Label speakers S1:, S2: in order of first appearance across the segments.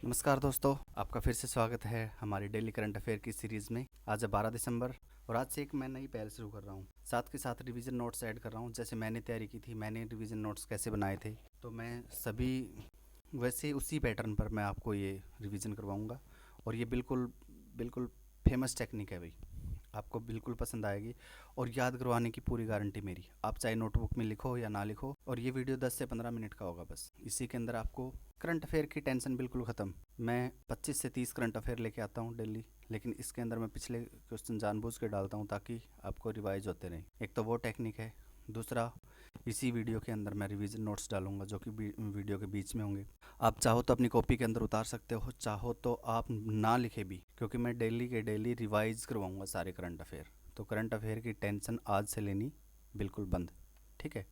S1: नमस्कार दोस्तों, आपका फिर से स्वागत है हमारी डेली करंट अफेयर की सीरीज़ में। आज है 12 दिसंबर और आज से एक मैं नई पहल शुरू कर रहा हूँ। साथ के साथ रिवीजन नोट्स ऐड कर रहा हूँ। जैसे मैंने तैयारी की थी, मैंने रिवीजन नोट्स कैसे बनाए थे, तो मैं सभी वैसे उसी पैटर्न पर मैं आपको ये रिवीजन करवाऊँगा। और ये बिल्कुल बिल्कुल फेमस टेक्निक है भाई, आपको बिल्कुल पसंद आएगी और याद करवाने की पूरी गारंटी मेरी। आप चाहे नोटबुक में लिखो या ना लिखो, और ये वीडियो 10 से 15 मिनट का होगा बस। इसी के अंदर आपको करंट अफेयर की टेंशन बिल्कुल ख़त्म। मैं 25 से 30 करंट अफेयर लेके आता हूँ डेली, लेकिन इसके अंदर मैं पिछले क्वेश्चन जानबूझ के डालता हूँ ताकि आपको रिवाइज होते रहें। एक तो वो टेक्निक है, दूसरा इसी वीडियो के अंदर मैं रिवीजन नोट्स डालूंगा जो कि वीडियो के बीच में होंगे। आप चाहो तो अपनी कॉपी के अंदर उतार सकते हो, चाहो तो आप ना लिखे भी, क्योंकि मैं डेली के डेली रिवाइज करवाऊंगा सारे करंट अफेयर। तो करंट अफेयर की टेंशन आज से लेनी बिल्कुल बंद, ठीक है।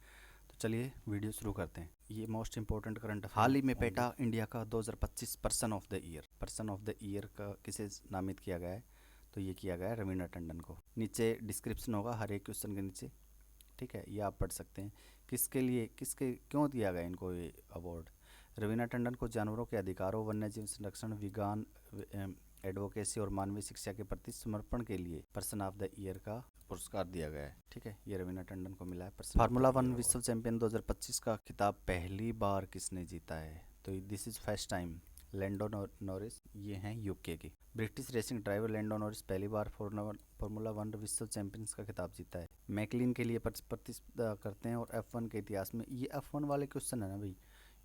S1: तो चलिए वीडियो शुरू करते हैं। ये मोस्ट इंपॉर्टेंट करंट अफेयर। हाल ही में पेटा इंडिया का 2025 पर्सन ऑफ द ईयर का किसे नामित किया गया है, तो ये किया गया है रवीना टंडन को। नीचे डिस्क्रिप्शन होगा हर एक क्वेश्चन के नीचे, ठीक है, ये आप पढ़ सकते हैं किसके लिए, किसके क्यों दिया गया इनको ये अवार्ड। रवीना टंडन को जानवरों के अधिकारों, वन्यजीव संरक्षण, विज्ञान एडवोकेसी और मानवीय शिक्षा के प्रति समर्पण के लिए पर्सन ऑफ द ईयर का पुरस्कार दिया गया है, ठीक है। ये रवीना टंडन को मिला है पर्सन। फार्मूला 1 विश्व चैंपियन 2025 का खिताब पहली बार किसने जीता है, तो this is first time Lando Norris, ये हैं यूके की। British racing driver Lando Norris पहली बार फार्मूला 1 विश्व चैंपियंस का खिताब जीता है। मैकलिन के लिए प्रतिस्पर्धा करते हैं। और F1 के इतिहास में ये F1 वाले क्वेश्चन है ना भाई,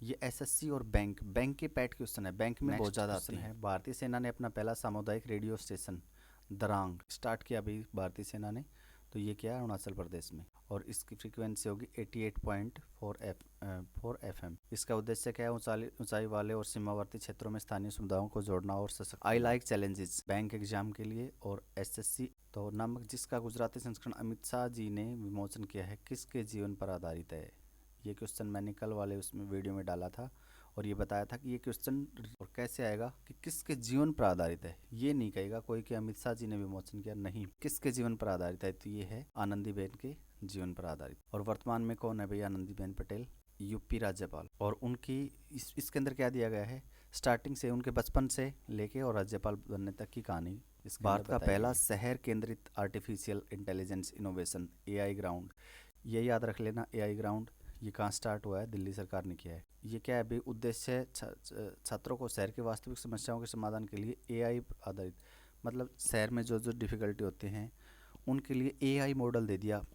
S1: ये एसएससी और बैंक के पैट क्वेश्चन है, बैंक में बहुत ज़्यादा आते हैं। भारतीय सेना ने अपना पहला सामुदायिक रेडियो स्टेशन दरांग स्टार्ट किया भाई भारतीय सेना ने, तो ये क्या है अरुणाचल प्रदेश में, और इसकी फ्रीक्वेंसी होगी 88.4 FM। इसका उद्देश्य क्या है, ऊंचाई वाले और सीमावर्ती क्षेत्रों में स्थानीय समुदायों को जोड़ना और सशक्त। I like challenges bank exam के लिए और एसएससी। तो नामक जिसका गुजराती संस्करण अमित शाह जी ने विमोचन किया है, किसके जीवन पर आधारित है। ये क्वेश्चन मैंने कल वाले उसमें वीडियो में डाला था और ये बताया था कि ये क्वेश्चन और कैसे आएगा कि किसके जीवन पर आधारित है। ये नहीं कहेगा कोई कि अमित शाह जी ने विमोचन किया, नहीं, किसके जीवन पर आधारित है, तो ये है आनंदीबेन के जीवन पर आधारित। और वर्तमान में कौन है भाई आनंदीबेन पटेल, यूपी राज्यपाल। और उनकी इसके अंदर क्या दिया गया है, स्टार्टिंग से उनके बचपन से लेके और राज्यपाल बनने तक की कहानी। भारत का पहला शहर केंद्रित artificial intelligence innovation AI ground, ये याद रख लेना एआई ग्राउंड। ये कहाँ स्टार्ट हुआ है, दिल्ली सरकार ने किया है। ये क्या है भाई, उद्देश्य है छात्रों को शहर की वास्तविक समस्याओं के समाधान के लिए एआई आधारित, मतलब शहर में जो जो डिफ़िकल्टी होते हैं उनके लिए एआई मॉडल दे दिया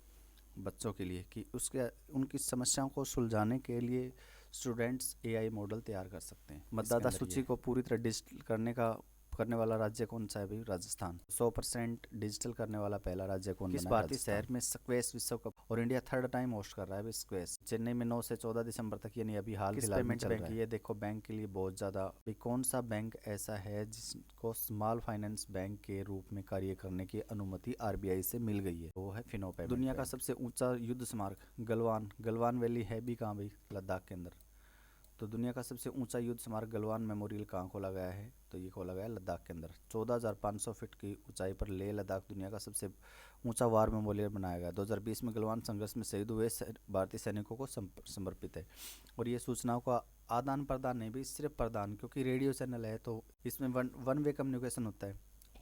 S1: बच्चों के लिए कि उसके उनकी समस्याओं को सुलझाने के लिए स्टूडेंट्स एआई मॉडल तैयार कर सकते हैं। मतदाता सूची को पूरी तरह डिजिटल करने वाला राज्य कौन सा है भाई, राजस्थान। 100% डिजिटल करने वाला पहला राज्य कौन बना है, भारतीय शहर में स्क्वैश विश्व कप और इंडिया थर्ड टाइम होस्ट कर रहा है स्क्वैश। चेन्नई में 9 से 14 दिसंबर तक, यानी अभी हाल फिलहाल में चल रहा है। ये देखो बैंक के लिए बहुत ज़्यादा, कौन सा बैंक ऐसा है जिसको स्मॉल फाइनेंस बैंक के रूप में कार्य करने की अनुमति आरबीआई से मिल गई है, वो है फिनो पेमेंट। दुनिया का सबसे ऊंचा युद्ध स्मारक गलवान वैली है भी कहाँ भाई, लद्दाख के अंदर। तो दुनिया का सबसे ऊंचा युद्ध स्मारक गलवान मेमोरियल कहाँ खोला गया है, तो ये खोला गया है लद्दाख के अंदर। 14,500 फीट की ऊंचाई पर लेह लद्दाख दुनिया का सबसे ऊंचा वार मेमोरियल बनाया गया। 2020 में गलवान संघर्ष में शहीद हुए भारतीय सैनिकों को समर्पित है। और ये सूचनाओं का आदान प्रदान नहीं भी, सिर्फ प्रदान, क्योंकि रेडियो चैनल है तो इसमें वन वे कम्युनिकेशन होता है,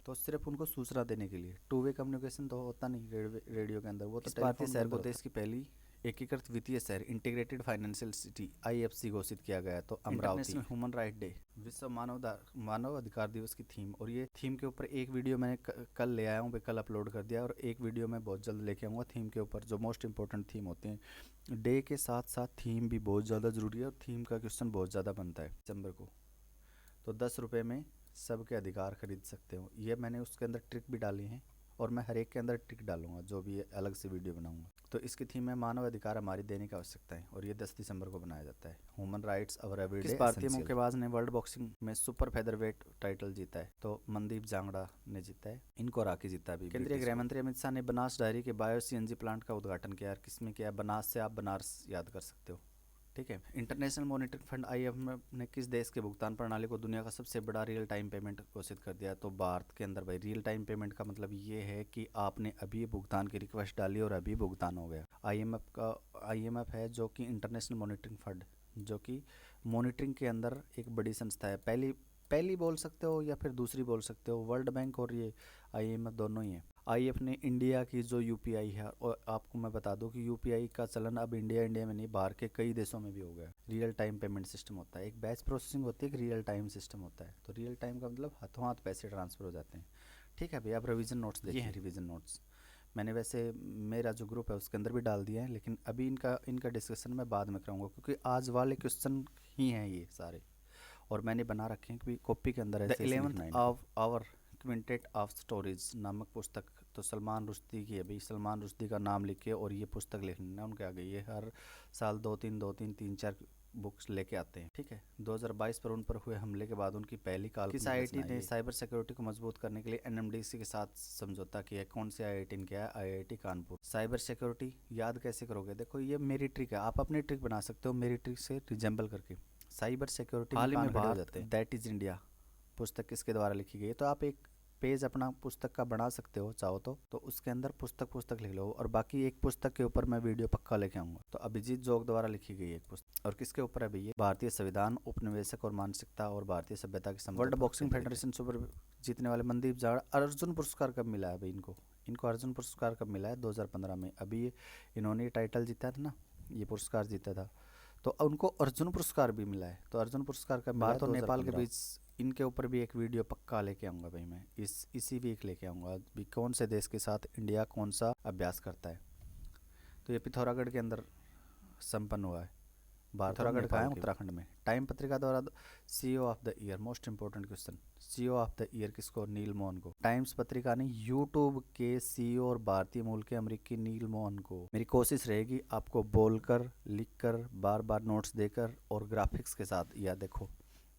S1: तो सिर्फ उनको सूचना देने के लिए। टू वे कम्युनिकेशन तो होता नहीं रेडियो के अंदर, वो तो भारतीय शहर को देश की पहली एकीकृत वित्तीय शहर इंटीग्रेटेड फाइनेंशियल सिटी आईएफसी घोषित किया गया। तो अमरावती ह्यूमन राइट डे, विश्व मानव अधिकार दिवस की थीम, और ये थीम के ऊपर एक वीडियो मैंने कल ले आया हूँ, कल अपलोड कर दिया, और एक वीडियो मैं बहुत जल्द लेके आऊँगा थीम के ऊपर, जो मोस्ट इंपॉर्टेंट थीम होते हैं। डे के साथ साथ थीम भी बहुत ज़्यादा ज़रूरी है, और थीम का क्वेश्चन बहुत ज़्यादा बनता है दिसंबर को। तो 10 रुपये में सबके अधिकार खरीद सकते हो, ये मैंने उसके अंदर ट्रिक भी डाली हैं, और मैं हर एक के अंदर ट्रिक डालूंगा जो भी अलग से वीडियो बनाऊंगा। तो इसकी थीम है मानव अधिकार हमारी दैनिक आवश्यकता है, और ये 10 दिसंबर को बनाया जाता है। Human rights over everyday. किस भारतीय मुक्केबाज ने वर्ल्ड बॉक्सिंग में सुपर फेदरवेट टाइटल जीता है, तो मनदीप जांगड़ा ने जीता है, इनको राखी जीता है। केंद्रीय गृह मंत्री अमित शाह ने बनास डायरी के बायो सीएनजी प्लांट का उद्घाटन किया। किसमें किया, बनास से आप बनारस याद कर सकते हो, ठीक है। इंटरनेशनल मॉनिटरी फंड आईएमएफ ने किस देश के भुगतान प्रणाली को दुनिया का सबसे बड़ा रियल टाइम पेमेंट घोषित कर दिया, तो भारत के अंदर भाई। रियल टाइम पेमेंट का मतलब ये है कि आपने अभी भुगतान की रिक्वेस्ट डाली और अभी भुगतान हो गया। आईएमएफ है जो कि इंटरनेशनल मॉनिटरिंग फंड, जो कि मॉनिटरिंग के अंदर एक बड़ी संस्था है। पहली पहली बोल सकते हो या फिर दूसरी बोल सकते हो। वर्ल्ड बैंक और ये IMF दोनों ही है। IMF ने इंडिया की जो UPI है, और आपको मैं बता दूं कि UPI का चलन अब इंडिया में नहीं, बाहर के कई देशों में भी हो गया। रियल टाइम पेमेंट सिस्टम होता है, एक बैच प्रोसेसिंग होती है, एक रियल टाइम सिस्टम होता है। तो रियल टाइम का मतलब हाथों हाथ पैसे ट्रांसफर हो जाते हैं। ठीक है भैया, अब रिवीजन नोट्स देखिए। ये हैं रिवीजन नोट्स। मैंने वैसे मेरा जो ग्रुप है उसके अंदर भी डाल दिया है, लेकिन अभी इनका डिस्कशन मैं बाद में कराऊंगा, क्योंकि आज वाले क्वेश्चन ही हैं ये सारे, और मैंने बना रखे हैं कि कॉपी के अंदर ऐसे लिखना है। Of our quintet of stories नामक पुस्तक, तो सलमान रुश्दी की है भाई। सलमान रुश्दी का नाम लिख के और ये पुस्तक लिख लेना उनके आगे। ये हर साल दो तीन चार बुक्स लेके आते हैं। ठीक है, 2022 पर उन पर हुए हमले के बाद उनकी पहली काल किस IIT ने साइबर सिक्योरिटी को मजबूत करने के लिए NMDC के साथ समझौता किया है? कौन से IIT ने किया है? IIT कानपुर। साइबर सिक्योरिटी याद कैसे करोगे? देखो ये मेरी ट्रिक है, आप अपनी ट्रिक बना सकते हो मेरी ट्रिक से रिजेंबल करके। साइबर सिक्योरिटी हाल ही में भारत दैट इज इंडिया पुस्तक किसके द्वारा लिखी गई है? तो आप एक पेज अपना पुस्तक का बना सकते हो चाहो तो उसके अंदर पुस्तक लिख लो, और बाकी एक पुस्तक के ऊपर मैं वीडियो पक्का लेके आऊंगा। तो अभिजीत जोग द्वारा लिखी गई एक पुस्तक, और किसके ऊपर है भैया? भारतीय संविधान, उपनिवेशक और मानसिकता और भारतीय सभ्यता के संबंध। वर्ल्ड बॉक्सिंग फेडरेशन सुपर जीतने वाले मनदीप जाड़ अर्जुन पुरस्कार कब मिला है भाई इनको? इनको अर्जुन पुरस्कार कब मिला है? 2015 में। अभी इन्होंने टाइटल जीता था ना, ये पुरस्कार जीता था, तो उनको अर्जुन पुरस्कार भी मिला है। तो अर्जुन पुरस्कार का भारत और नेपाल के बीच इनके ऊपर भी एक वीडियो पक्का लेके आऊँगा भाई मैं, इसी वीक लेके आऊँगा भी कौन से देश के साथ इंडिया कौन सा अभ्यास करता है। तो ये पिथौरागढ़ के अंदर संपन्न हुआ है। पिथौरागढ़ का है उत्तराखंड में। टाइम पत्रिका द्वारा CEO of the year, most important question, CEO of the year किसको? नील मोहन को। टाइम्स पत्रिका ने यूट्यूब के CEO और भारतीय मूल के अमेरिकी नील मोहन को। मेरी कोशिश रहेगी आपको बोलकर, लिखकर, बार बार नोट्स देकर और ग्राफिक्स के साथ, या देखो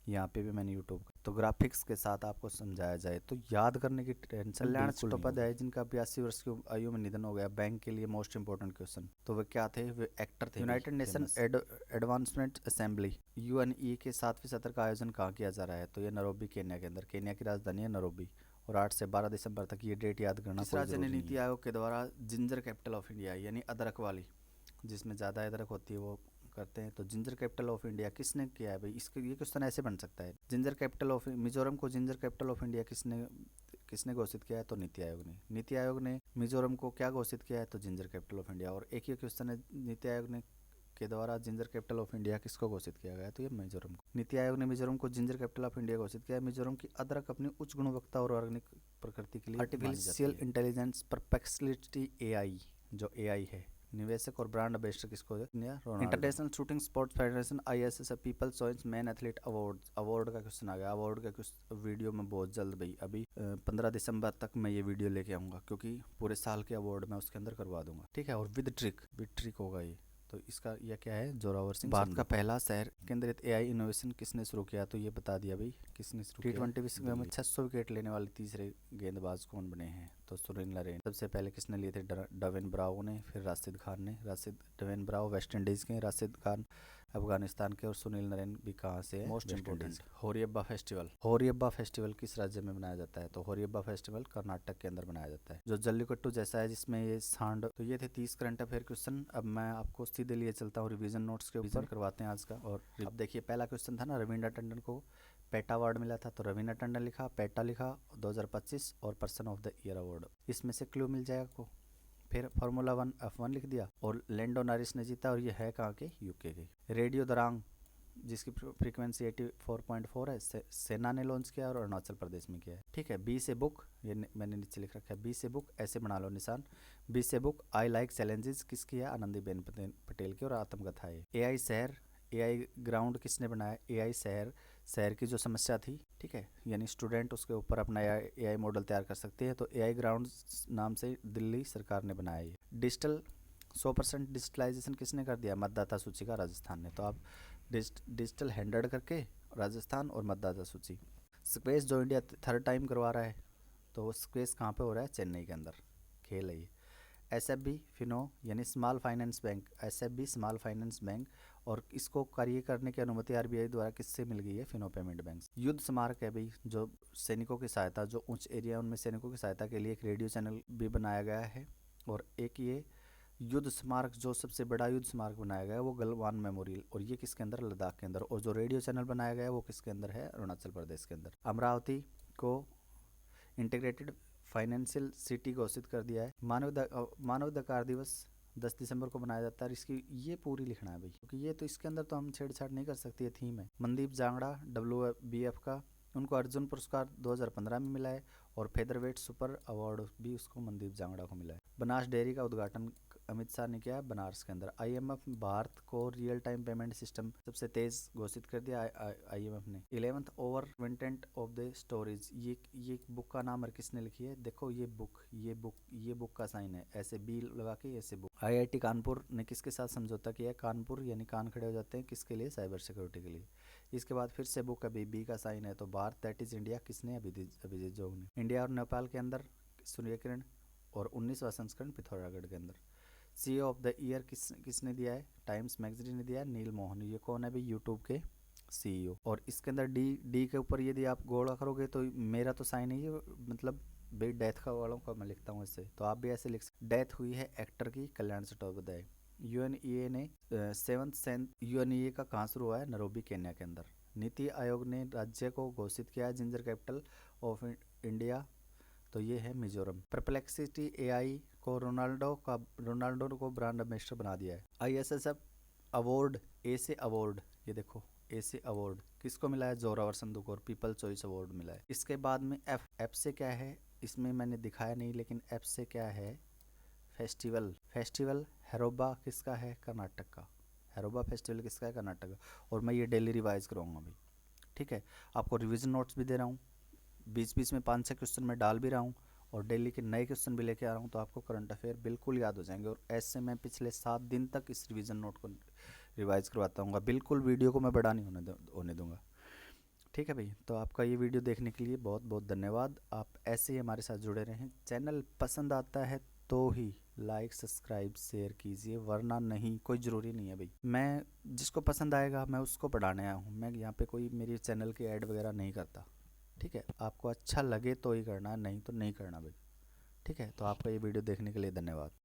S1: यहाँ पे भी मैंने यूट्यूब तो ग्राफिक्स के साथ आपको समझाया जाए, तो याद करने की टेंशन। कल्याण चट्टोपाध्याय जिनका 82 वर्ष की आयु में निधन हो गया, बैंक के लिए मोस्ट इंपॉर्टेंट क्वेश्चन। तो वे क्या थे? वे एक्टर थे। United nation advancement assembly UNE के 7वें सत्र का आयोजन कहाँ किया जा रहा है? तो ये नैरोबी केन्या के अंदर। केन्या की राजधानी है नैरोबी, और 8 से 12 दिसंबर तक ये डेट याद करना। किस राज्य ने नीति आयोग के द्वारा जिंजर कैपिटल ऑफ इंडिया, यानी अदरक वाली, जिसमें ज़्यादा अदरक होती है वो करते हैं, तो जिंजर कैपिटल ऑफ इंडिया किसने किया है भाई? इसके ये क्वेश्चन ऐसे बन सकता है। जिंजर कैपिटल ऑफ मिजोरम को जिंजर कैपिटल ऑफ इंडिया किसने घोषित किया है? तो नीति आयोग ने। नीति आयोग ने मिजोरम को क्या घोषित किया है? तो जिंजर कैपिटल ऑफ इंडिया। और एक ही क्वेश्चन है, नीति आयोग ने के द्वारा जिंजर कैपिटल ऑफ इंडिया किसको घोषित किया गया है? तो ये मिजोरम को। नीति आयोग ने मिजोरम को जिंजर कैपिटल ऑफ इंडिया घोषित किया है। मिजोरम की अदरक अपनी उच्च गुणवत्ता और ऑर्गेनिक प्रकृति के लिए आर्टिफिशियल इंटेलिजेंस परप्लेक्सिटी AI, जो AI है। निवेशक और ब्रांड एम्बेसडर किसको? International shooting sports federation ISS people choice man athlete award का क्वेश्चन आ गया। अवार्ड का कुछ वीडियो में बहुत जल्द भाई, अभी 15 दिसंबर तक मैं ये वीडियो लेके आऊँगा, क्योंकि पूरे साल के अवार्ड मैं उसके अंदर करवा दूंगा। ठीक है, और विद ट्रिक होगा ये। तो इसका यह क्या है? जोरावर सिंह। भारत का पहला शहर केंद्रित AI इनोवेशन किसने शुरू किया? तो ये बता दिया भाई, किसने शुरू किया। T20 विश्व कप में 600 विकेट लेने वाले तीसरे गेंदबाज कौन बने हैं? तो सुनील नरेन। सबसे पहले किसने लिए थे? डवेन ब्रावो ने, फिर राशिद खान ने। डवेन ब्रावो वेस्ट इंडीज़ के, राशिद खान अफगानिस्तान के, और सुनील नरेन भी कहाँ से है? मोस्ट इंपोर्टेंट, होरियब्बा फेस्टिवल। होरियब्बा फेस्टिवल किस राज्य में मनाया जाता है? तो होरियब्बा फेस्टिवल कर्नाटक के अंदर मनाया जाता है। जो जल्लीकट्टू जैसा है जिसमें ये सांड। तो ये थे 30 करंट अफेयर क्वेश्चन। अब मैं आपको सीधे लिए चलता हूँ रिवीजन नोट्स के ऊपर, करवाते हैं आज का। और अब देखिए, पहला क्वेश्चन था ना, रविंद्र टंडन को पेटा अवार्ड मिला था, तो रविंद्र टंडन लिखा, पेटा लिखा 2025, और person of the year award. इसमें से क्लू मिल जाएगा आपको। फिर फार्मूला 1 F1 लिख दिया, और लैंडो नॉरिस ने जीता, और ये है कहाँ के? UK के। रेडियो दरांग जिसकी फ्रीक्वेंसी 84.4 है, सेना ने लॉन्च किया और अरुणाचल प्रदेश में किया है। ठीक है, B से बुक, ये मैंने नीचे लिख रखा है, B से बुक ऐसे बना लो निशान। B से बुक आई लाइक चैलेंजेस किसकी है? आनंदीबेन पटेल की, और आत्मकथा है। AI शहर, AI ग्राउंड किसने बनाया? AI शहर की जो समस्या थी, ठीक है, यानी स्टूडेंट उसके ऊपर अपना AI मॉडल तैयार कर सकते हैं, तो AI ग्राउंड नाम से दिल्ली सरकार ने बनाया है। डिजिटल 100% डिजिटलाइजेशन किसने कर दिया? मतदाता सूची का, राजस्थान ने। तो आप डिजिटल 100 करके राजस्थान और मतदाता सूची। स्क्वैश जो इंडिया 3rd टाइम करवा रहा है, तो वो स्क्वैश कहाँ पे हो रहा है? चेन्नई के अंदर खेल है ये। SFB फिनो यानी small finance bank, SFB small finance bank, और इसको कार्य करने की अनुमति RBI द्वारा किससे मिल गई है? Fino payment bank. युद्ध स्मारक है भाई, जो सैनिकों की सहायता, जो उच्च एरिया उनमें सैनिकों की सहायता के लिए एक रेडियो चैनल भी बनाया गया है। और एक ये युद्ध स्मारक, जो सबसे बड़ा युद्ध स्मारक बनाया गया है वो गलवान मेमोरियल, और ये किसके अंदर, लद्दाख के अंदर। और जो रेडियो चैनल बनाया गया है वो किसके अंदर है, अरुणाचल प्रदेश के अंदर। अमरावती को इंटीग्रेटेड फाइनेंशियल सिटी घोषित कर दिया है। मानवाधिकार दिवस 10 दिसंबर को मनाया जाता है। इसकी ये पूरी लिखना है भाई, क्योंकि ये तो इसके अंदर तो हम छेड़छाड़ नहीं कर सकते, ये थीम है। मनदीप जांगड़ा WBF का, उनको अर्जुन पुरस्कार 2015 में मिला है, और फेदरवेट सुपर अवार्ड भी उसको मनदीप जांगड़ा को मिला है। बनास डेयरी का उद्घाटन अमित शाह ने किया है बनारस के अंदर। IMF भारत को रियल टाइम पेमेंट सिस्टम सबसे तेज घोषित कर दिया IMF ने। 11th over content of the stories, ये बुक का नाम है, किसने लिखी है, देखो ये बुक का साइन है, ऐसे बी लगा के ऐसे बुक। IIT कानपुर ने किसके साथ समझौता किया है, कानपुर यानी कान खड़े हो जाते हैं, किसके लिए, साइबर सिक्योरिटी के लिए। इसके बाद फिर से बुक अभी बी का साइन है, तो भारत दैट इज इंडिया किसने, अभिजीत जोग ने। इंडिया और नेपाल के अंदर सूर्य किरण, और 19वां संस्करण पिथौरागढ़ के अंदर। CEO ऑफ द ईयर किसने दिया है, टाइम्स मैगजीन ने दिया है, नील मोहन। ये कौन है भाई, यूट्यूब के CEO। और इसके अंदर डी के ऊपर यदि आप गोला करोगे तो मेरा तो साइन है, ये मतलब भाई डेथ का वालों का मैं लिखता हूँ ऐसे, तो आप भी ऐसे लिख सकते। डेथ हुई है एक्टर की, कल्याण चट्टोपाध्याय। UNEA ने 7th UNEA का कहाँ शुरू हुआ है, नैरोबी केन्या के अंदर। नीति आयोग ने राज्य को घोषित किया है जिंजर कैपिटल ऑफ इंडिया, तो ये है मिजोरम। परप्लेक्सिटी AI को रोनाल्डो को ब्रांड एम्बेसडर बना दिया है। ISSF अवार्ड, ए से अवार्ड, ये देखो ए से अवार्ड किसको मिला है, जोरावर संधू और पीपल चॉइस अवार्ड मिला है। इसके बाद में F से क्या है, इसमें मैंने दिखाया नहीं, लेकिन F से क्या है, फेस्टिवल हैरोबा किसका है, कर्नाटक का। हैरोबा फेस्टिवल किसका है, कर्नाटक का। और मैं ये डेली रिवाइज कराऊंगा भाई, ठीक है। आपको रिवीजन नोट्स भी दे रहा हूँ, बीच बीच में 5-6 क्वेश्चन मैं डाल भी रहा हूँ, और डेली के नए क्वेश्चन भी लेके आ रहा हूँ, तो आपको करंट अफेयर बिल्कुल याद हो जाएंगे। और ऐसे मैं पिछले 7 दिन तक इस रिवीजन नोट को रिवाइज करवाता हूँ, बिल्कुल वीडियो को मैं बड़ा नहीं होने दूंगा, ठीक है भाई। तो आपका ये वीडियो देखने के लिए बहुत बहुत धन्यवाद। आप ऐसे ही हमारे साथ जुड़े रहें। चैनल पसंद आता है तो ही लाइक सब्सक्राइब शेयर कीजिए, वरना नहीं, कोई ज़रूरी नहीं है भाई। मैं जिसको पसंद आएगा मैं उसको पढ़ाने आया हूँ, मैं यहाँ पे कोई मेरी चैनल की ऐड वगैरह नहीं करता, ठीक है। आपको अच्छा लगे तो ही करना, नहीं तो नहीं करना भाई, ठीक है। तो आपका ये वीडियो देखने के लिए धन्यवाद।